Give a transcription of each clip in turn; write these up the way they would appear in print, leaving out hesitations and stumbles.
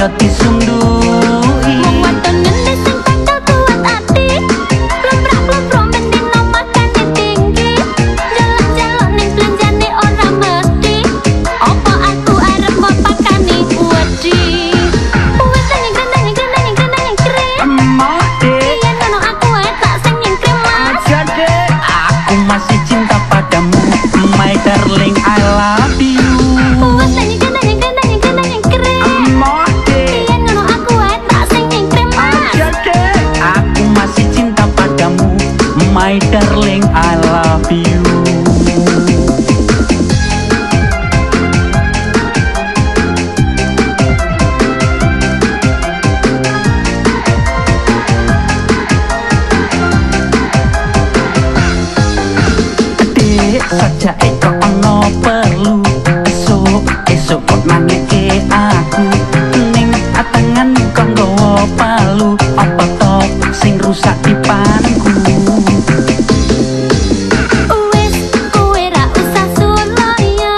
kaya disundui. Wong wadon ngendi sing bakal kuat ati, plumrak-plumpruk mendino makane tinggi, jalak-jalak ning belanjane ora mesti, opo aku arep pakane wedi. Wis nyengkrem Emoh dek, yen ngono aku ae tak sing nyengkrem mas. aja dek. Aku masih cinta padamu, my darling, I love you. Wis nyengkrem Emoh dek, yen ngono aku ae tak sing nyengkrem mas. aja dek. Aku masih cinta padamu, my darling, I love you. Saja kok ono perlu esok kok nangeke aku ning atangan kok nggawa palu apa to sing rusak dipanku. Wis kowe ra usah suloyo,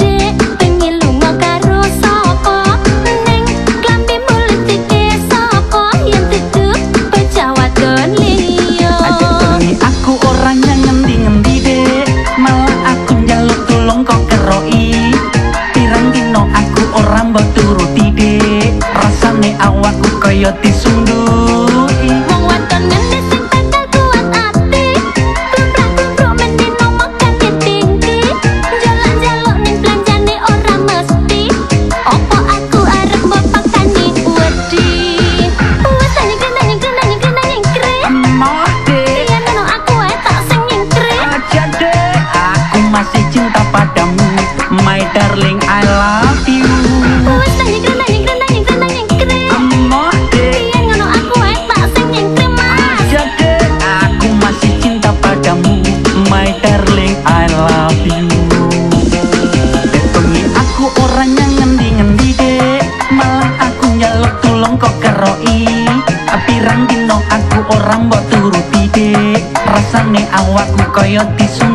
dek pengen lunga karo sapa, ning klambimu lecike sapa yen dudu bocah wadon liya. Aja bengi aku orang yang ngendi-ngendi dek, malah aku njaluk tulung kok keroi. Pirang dino aku orang mbok turuti dek, rasane awakku kaya disundui. Wong wadon ngendi sing bakal kuat ati, plumrak-plumpruk mendino makane tinggi, jalak-jaluk ning belanjane ora mesti, opo aku arep pakane wedi. Wis nyengkrem Emoh dek, yen ngono aku ae tak sing nyengkrem. aja dek. Aku masih cinta padamu, my darling, I love you. Wis nyengkrem Emoh dek, yen ngono aku ae tak sing nyengkrem mas. aja dek. Aku masih cinta padamu, my darling, I love you. Dek bengi aku orang yang ngendi-ngendi dek, malah aku njaluk tulung kok keroi. Pirang dino aku orang mbok turuti dek, rasane awakku kaya disundui.